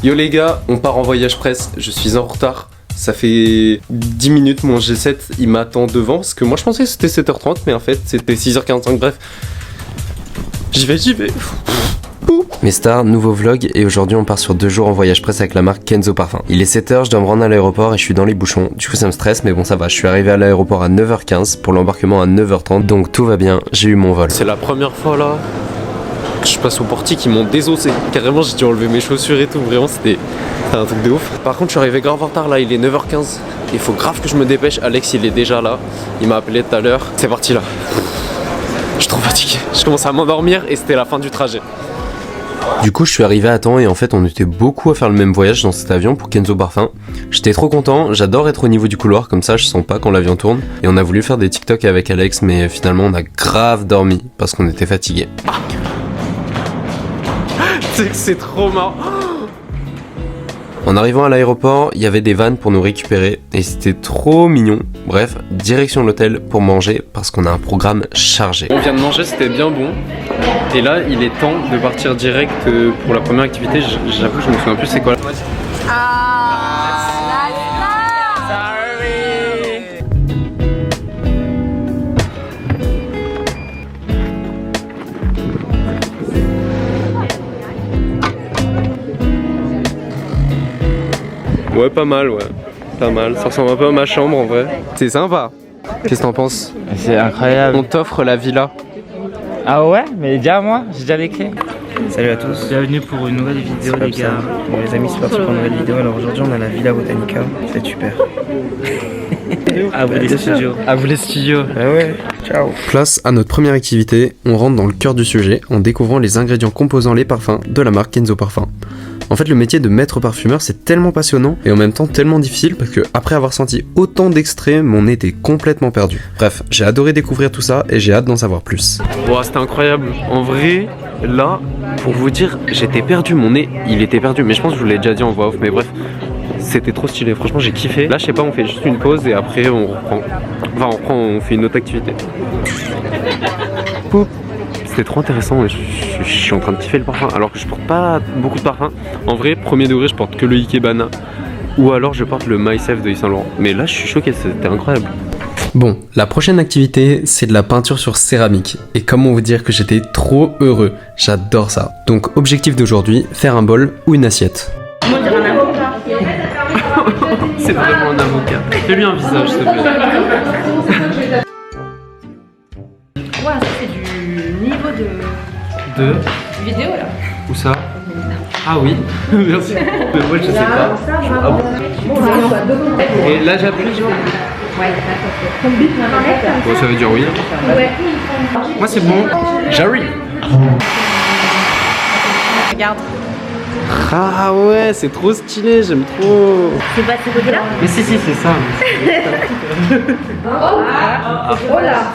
Yo les gars, on part en voyage presse, je suis en retard. Ça fait 10 minutes, mon G7 il m'attend devant parce que moi je pensais que c'était 7h30 mais en fait c'était 6h45, bref. J'y vais. Mes stars, nouveau vlog et aujourd'hui on part sur 2 jours en voyage presse avec la marque Kenzo Parfum. Il est 7h, je dois me rendre à l'aéroport et je suis dans les bouchons. Du coup ça me stresse mais bon ça va, je suis arrivé à l'aéroport à 9h15 pour l'embarquement à 9h30 donc tout va bien, j'ai eu mon vol. C'est la première fois là que je passe au portique, ils m'ont désossé. Carrément j'ai dû enlever mes chaussures et tout, vraiment c'était un truc de ouf. Par contre je suis arrivé grave en retard là, il est 9h15. Il faut grave que je me dépêche, Alex il est déjà là. Il m'a appelé tout à l'heure, c'est parti là. Je suis trop fatigué, je commence à m'endormir et c'était la fin du trajet. Du coup je suis arrivé à temps et en fait on était beaucoup à faire le même voyage dans cet avion pour Kenzo Parfum. J'étais trop content, j'adore être au niveau du couloir comme ça je sens pas quand l'avion tourne. Et on a voulu faire des TikTok avec Alex mais finalement on a grave dormi parce qu'on était fatigué. C'est trop marrant. En arrivant à l'aéroport, il y avait des vannes pour nous récupérer et c'était trop mignon. Bref, direction l'hôtel pour manger parce qu'on a un programme chargé. On vient de manger, c'était bien bon. Et là, il est temps de partir direct pour la première activité. J'avoue, je me souviens plus c'est quoi. Ouais, pas mal, ouais. Pas mal. Ça ressemble un peu à ma chambre en vrai. C'est sympa. Qu'est-ce que t'en penses? C'est incroyable. On t'offre la villa. Ah ouais? Mais déjà moi, j'ai déjà les clés. Salut à tous. Bienvenue pour une nouvelle vidéo les gars. Bon les amis, c'est parti pour une nouvelle vidéo. Alors aujourd'hui on a la Villa Botanica. C'est super. À vous les studios. À vous les studios. Ah ouais. Ciao. Place à notre première activité. On rentre dans le cœur du sujet en découvrant les ingrédients composant les parfums de la marque Kenzo Parfum. En fait, le métier de maître parfumeur, c'est tellement passionnant et en même temps tellement difficile parce que après avoir senti autant d'extraits, mon nez était complètement perdu. Bref, j'ai adoré découvrir tout ça et j'ai hâte d'en savoir plus. Wow, c'était incroyable. En vrai, là, pour vous dire, j'étais perdu. Mon nez, il était perdu. Mais je pense que je vous l'ai déjà dit en voix off. Mais bref, c'était trop stylé. Franchement, j'ai kiffé. Là, je sais pas, on fait juste une pause et après, on reprend. Enfin, on fait une autre activité. Poup. C'était trop intéressant et je suis en train de kiffer le parfum alors que je porte pas beaucoup de parfum. En vrai, premier degré, je porte que le Ikebana ou alors je porte le Myself de Yves Saint Laurent. Mais là, je suis choqué, c'était incroyable. Bon, la prochaine activité, c'est de la peinture sur céramique. Et comment vous dire que j'étais trop heureux. J'adore ça. Donc, objectif d'aujourd'hui, faire un bol ou une assiette. Moi, on dirait un avocat. C'est vraiment un avocat. Fais-lui un visage, s'il te plaît. Ouais, ça c'est du niveau de vidéo là. Où ça? Ah oui, merci. Mais moi je sais pas. Ah bon. Et là j'appuie genre. Bon, ça veut dire oui. Ouais. Moi c'est bon. J'arrive. Regarde. Ah ouais, c'est trop stylé, j'aime trop. C'est pas de ce côté-là? Mais si, c'est ça. Oh là.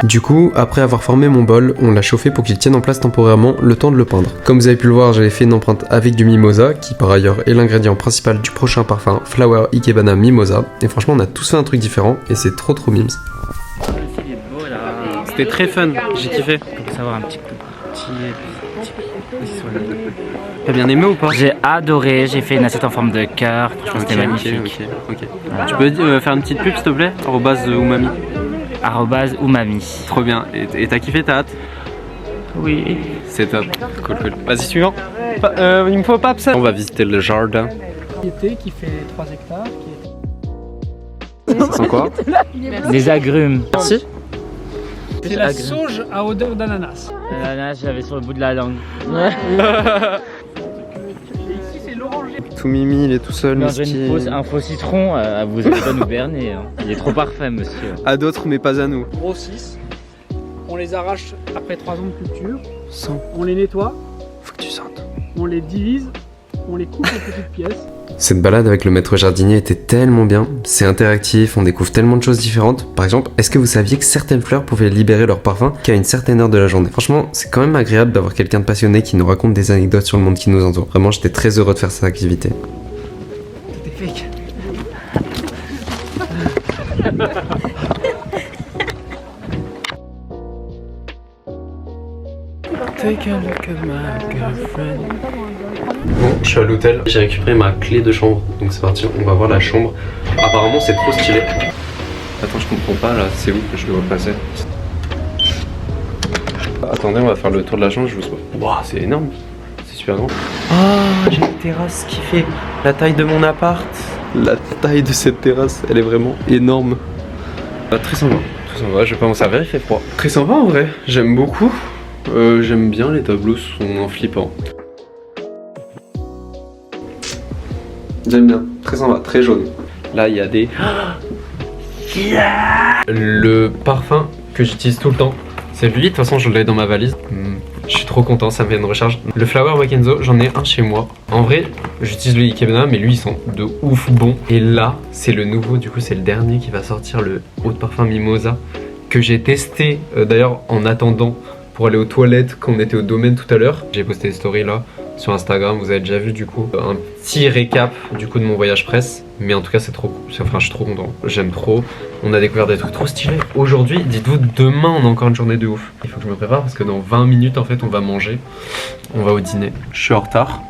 Du coup, après avoir formé mon bol, on l'a chauffé pour qu'il tienne en place temporairement le temps de le peindre. Comme vous avez pu le voir, j'avais fait une empreinte avec du mimosa, qui par ailleurs est l'ingrédient principal du prochain parfum Flower Ikebana Mimosa. Et franchement, on a tous fait un truc différent et c'est trop mimes. C'était très fun, j'ai kiffé. Pour savoir un petit. T'as bien aimé ou pas? J'ai adoré, j'ai fait une assiette en forme de cœur. Franchement, c'était magnifique. Ok. Tu peux faire une petite pub s'il te plaît? @umami. @umami. Trop bien. Et t'as kiffé, t'as hâte? Oui. C'est top. Cool. Vas-y, suivant. Il me faut pas ça. On va visiter le jardin. Qui fait 3 hectares. Ça sent quoi? Des agrumes. Merci. C'est la sauge à odeur d'ananas. L'ananas, j'avais sur le bout de la langue. Ici c'est l'oranger. Tout mimi, il est tout seul. Un faux citron, vous allez pas nous berner. Hein. Il est trop parfait, monsieur. À d'autres, mais pas à nous. Grossissent. On les arrache après 3 ans de culture. Sens. On les nettoie. Faut que tu sentes. On les divise. On les coupe en petites pièces. Cette balade avec le maître jardinier était tellement bien, c'est interactif, on découvre tellement de choses différentes. Par exemple, est-ce que vous saviez que certaines fleurs pouvaient libérer leur parfum qu'à une certaine heure de la journée? Franchement, c'est quand même agréable d'avoir quelqu'un de passionné qui nous raconte des anecdotes sur le monde qui nous entoure. Vraiment, j'étais très heureux de faire cette activité. C'était fake. Take a look at my girlfriend. Bon, je suis à l'hôtel, j'ai récupéré ma clé de chambre, donc c'est parti, on va voir la chambre. Apparemment c'est trop stylé. Attends, je comprends pas là, c'est où que je dois passer? Attendez, on va faire le tour de la chambre, je vous vois. Waouh, c'est énorme, c'est super grand. Ah, j'ai une terrasse qui fait la taille de mon appart. La taille de cette terrasse, elle est vraiment énorme. Très sympa, je vais pas m'en servir, il fait froid. Très sympa en vrai, j'aime beaucoup. J'aime bien, les tableaux sont flippants. J'aime bien, très sympa, très jaune. Là, il y a des... Le parfum que j'utilise tout le temps, c'est lui, de toute façon je l'ai dans ma valise. Je suis trop content, ça me fait une recharge. Le Flower by Kenzo, j'en ai un chez moi. En vrai, j'utilise le Ikebana, mais lui ils sont de ouf bons. Et là, c'est le nouveau, du coup c'est le dernier qui va sortir, le eau de parfum Mimosa, que j'ai testé d'ailleurs en attendant pour aller aux toilettes quand on était au domaine tout à l'heure. J'ai posté des stories là sur Instagram, vous avez déjà vu du coup un petit récap du coup de mon voyage presse. Mais en tout cas c'est trop cool, enfin je suis trop content, j'aime trop. On a découvert des trucs trop stylés. Aujourd'hui, dites-vous, demain on a encore une journée de ouf. Il faut que je me prépare parce que dans 20 minutes en fait on va manger. On va au dîner. Je suis en retard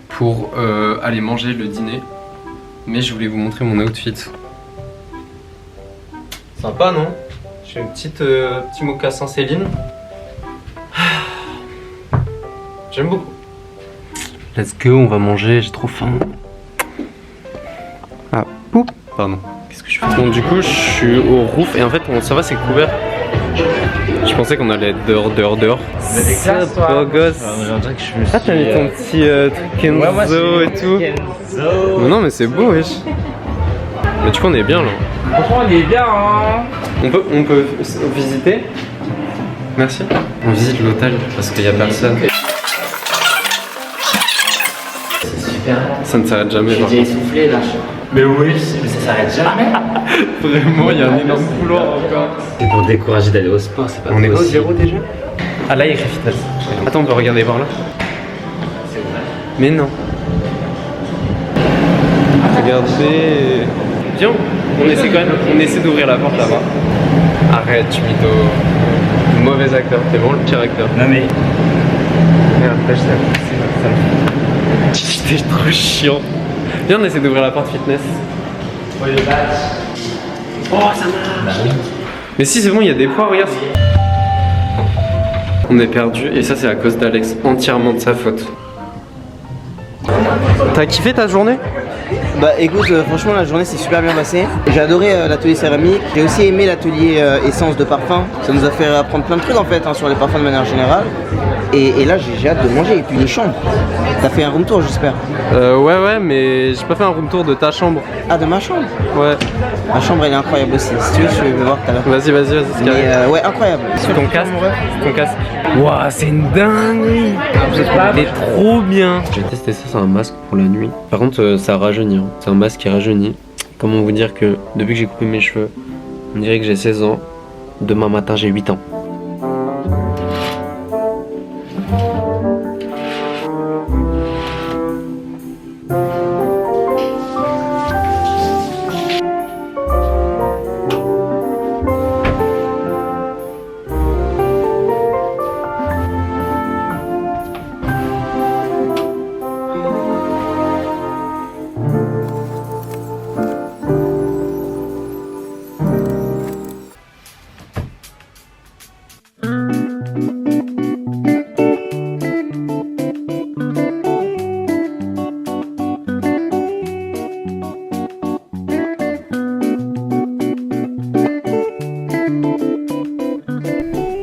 pour aller manger le dîner. Mais je voulais vous montrer mon outfit. Sympa non? J'ai une petit mocassin Céline. J'aime beaucoup. Let's go, on va manger, j'ai trop faim. Ah, poup. Pardon, qu'est-ce que je fais? Bon, du coup, je suis au roof et en fait, ça va, c'est couvert. Je pensais qu'on allait être dehors. C'est beau gosse. Ah, t'as mis ton petit truc Kenzo et tout. Mais non, mais c'est beau, wesh. Mais du coup, on est bien là. Franchement, on est bien, hein. On peut visiter? Merci. On visite l'hôtel parce qu'il y a personne. Ça ne s'arrête jamais. J'ai déjà essoufflé là. Mais oui. Mais ça s'arrête jamais. Vraiment, il y a un énorme couloir encore. C'est pour décourager d'aller au sport, c'est pas On est pas au possible. 0 déjà? Ah là, il écrit fitness. Attends, on peut regarder par là. C'est vrai. Mais non. Regardez. Viens, on essaie d'ouvrir la porte là-bas. Arrête, tu mytho. Mauvais acteur, t'es vraiment le pire acteur. Non mais. Merde, là, ça me fait. T'es trop chiant. Viens, on essaie d'ouvrir la porte fitness. Oh, le badge. Oh, ça marche. Bah oui. Mais si, c'est bon, il y a des poids, regarde. On est perdu et ça, c'est à cause d'Alex. Entièrement de sa faute. T'as kiffé ta journée? Bah écoute, franchement la journée s'est super bien passée. J'ai adoré l'atelier céramique, j'ai aussi aimé l'atelier essence de parfum. Ça nous a fait apprendre plein de trucs en fait sur les parfums de manière générale. Et là j'ai hâte de manger. Et puis les chambres, t'as fait un room tour j'espère? Ouais, mais j'ai pas fait un room tour de ta chambre. Ah, de ma chambre? Ouais. Ma chambre elle est incroyable aussi, si tu veux je vais voir tout à l'heure. Vas-y, c'est carré. Mais ouais, incroyable. Ton casque. Waouh, c'est une dinguerie. C'est trop bien. J'ai testé ça, c'est un masque pour la nuit. Par contre, ça rajeunit. Hein. C'est un masque qui rajeunit. Comment vous dire que depuis que j'ai coupé mes cheveux, on dirait que j'ai 16 ans. Demain matin, j'ai 8 ans.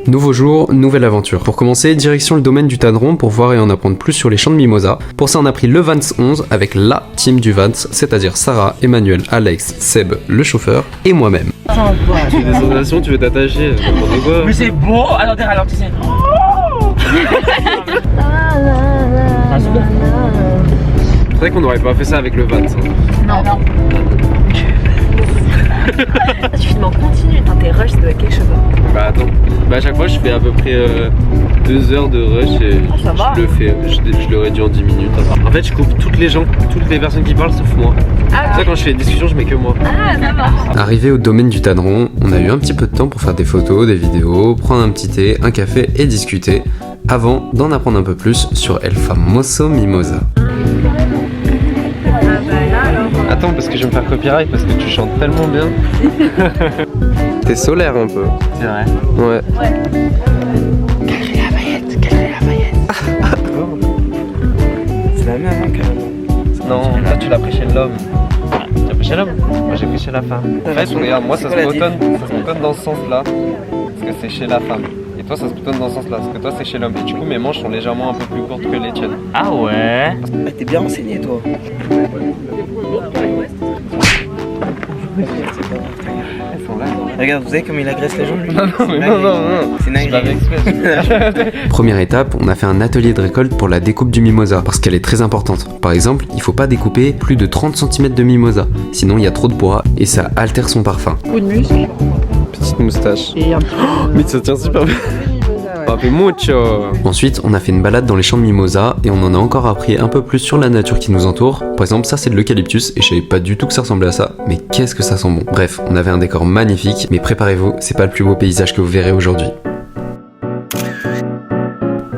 Nouveau jour, nouvelle aventure. Pour commencer, direction le domaine du Tadron pour voir et en apprendre plus sur les champs de Mimosa. Pour ça, on a pris le Vans 11 avec la team du Vans, c'est-à-dire Sarah, Emmanuel, Alex, Seb, le chauffeur et moi-même. Tu fais des sensations, tu veux t'attacher, Mais c'est beau. Attendez, ralentissez. C'est vrai qu'on n'aurait pas fait ça avec le Vans. Hein. Non. Tu m'en continues, t'es rush, ça doit être quelque chose. Bah attends, bah à chaque fois je fais à peu près 2 heures de rush et ça va. je le réduis en 10 minutes. En fait je coupe toutes les personnes qui parlent sauf moi. Ah, Ça quand je fais des discussions je mets que moi. ah ça va. Arrivé au domaine du Tanneron, on a eu un petit peu de temps pour faire des photos, des vidéos, prendre un petit thé, un café et discuter avant d'en apprendre un peu plus sur El Famoso Mimosa. Attends parce que je vais me faire copyright parce que tu chantes tellement bien. T'es solaire un peu. C'est vrai. Ouais. C'est la même hein, carrément. Non, toi tu l'as pris chez l'homme. Tu l'as pris chez l'homme? Moi j'ai pris chez la femme. En fait, regarde, moi ça se boutonne dans ce sens-là. Parce que c'est chez la femme. Et toi ça se boutonne dans ce sens-là. Parce que toi c'est chez l'homme. Et du coup mes manches sont légèrement un peu plus courtes que les tiennes. Ah ouais. Ah, t'es bien renseigné toi. Elles sont là. Regarde, vous savez comme il agresse les gens lui? Non, C'est C'est pas dingue. exprès. Première étape, on a fait un atelier de récolte pour la découpe du mimosa parce qu'elle est très importante. Par exemple, il faut pas découper plus de 30 cm de mimosa, sinon il y a trop de poids et ça altère son parfum. Beaucoup de muscles Petite moustache. et un petit peu. Mais ça tient super bien. Papi mucho. Ensuite, on a fait une balade dans les champs de mimosa et on en a encore appris un peu plus sur la nature qui nous entoure. Par exemple, ça c'est de l'eucalyptus et je savais pas du tout que ça ressemblait à ça, mais qu'est-ce que ça sent bon. Bref, on avait un décor magnifique, mais préparez-vous, c'est pas le plus beau paysage que vous verrez aujourd'hui.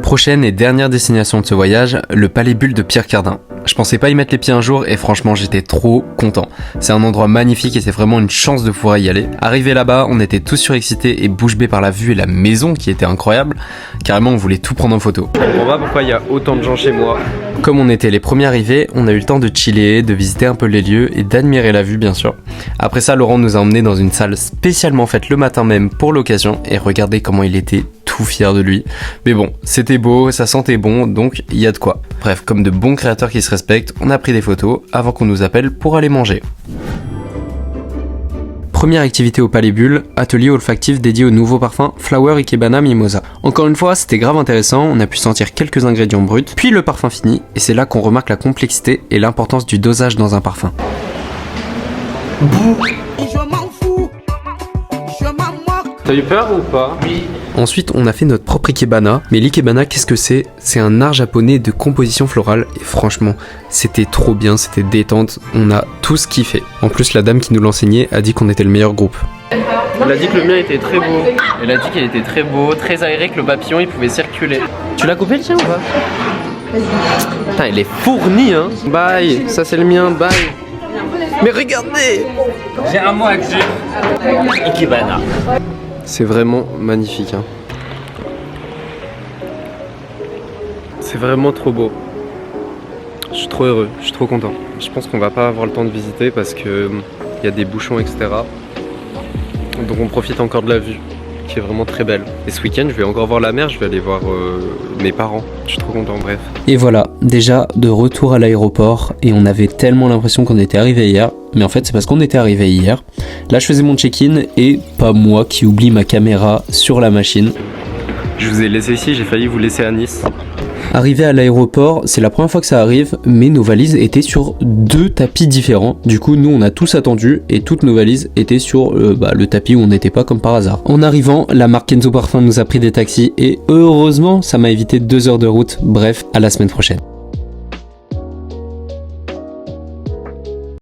Prochaine et dernière destination de ce voyage, le Palais Bulle de Pierre Cardin. Je pensais pas y mettre les pieds un jour et franchement j'étais trop content. C'est un endroit magnifique et c'est vraiment une chance de pouvoir y aller. Arrivé là-bas, on était tous surexcités et bouche bée par la vue et la maison qui était incroyable. Carrément on voulait tout prendre en photo. Je comprends pas pourquoi il y a autant de gens chez moi. Comme on était les premiers arrivés, on a eu le temps de chiller, de visiter un peu les lieux et d'admirer la vue bien sûr. Après ça, Laurent nous a emmenés dans une salle spécialement faite le matin même pour l'occasion et regardez comment il était tout fier de lui. Mais bon, c'était beau, ça sentait bon, donc il y a de quoi. Bref, comme de bons créateurs qui se respectent, on a pris des photos avant qu'on nous appelle pour aller manger. Première activité au Palais Bulle, atelier olfactif dédié au nouveau parfum Flower Ikebana Mimosa. Encore une fois, c'était grave intéressant, on a pu sentir quelques ingrédients bruts, puis le parfum fini, et c'est là qu'on remarque la complexité et l'importance du dosage dans un parfum. T'as eu peur ou pas? Oui. Ensuite, on a fait notre propre ikebana. Mais l'ikebana, qu'est-ce que c'est? C'est un art japonais de composition florale. Et franchement, c'était trop bien, c'était détente. On a tous kiffé. En plus, la dame qui nous l'enseignait a dit qu'on était le meilleur groupe. Elle a dit que le mien était très beau. Elle a dit qu'il était très beau, très aéré, que le papillon il pouvait circuler. Tu l'as coupé le tien ou pas? Putain, il est fourni hein. Bye, ça c'est le mien, bye. Mais regardez! J'ai un mot à dire. Ikebana. C'est vraiment magnifique hein. C'est vraiment trop beau. Je suis trop heureux, je suis trop content. Je pense qu'on va pas avoir le temps de visiter parce que y a des bouchons etc. Donc on profite encore de la vue qui est vraiment très belle. Et ce week-end je vais encore voir la mer, je vais aller voir mes parents. Je suis trop content, bref. Et voilà, déjà de retour à l'aéroport et on avait tellement l'impression qu'on était arrivé hier. Mais en fait c'est parce qu'on était arrivé hier. Là je faisais mon check-in et pas moi qui oublie ma caméra sur la machine. Je vous ai laissé ici, j'ai failli vous laisser à Nice. Arrivé à l'aéroport, c'est la première fois que ça arrive, mais nos valises étaient sur 2 tapis différents. Du coup, nous, on a tous attendu et toutes nos valises étaient sur le tapis où on n'était pas comme par hasard. En arrivant, la marque Kenzo Parfum nous a pris des taxis et heureusement, ça m'a évité 2 heures de route. Bref, à la semaine prochaine.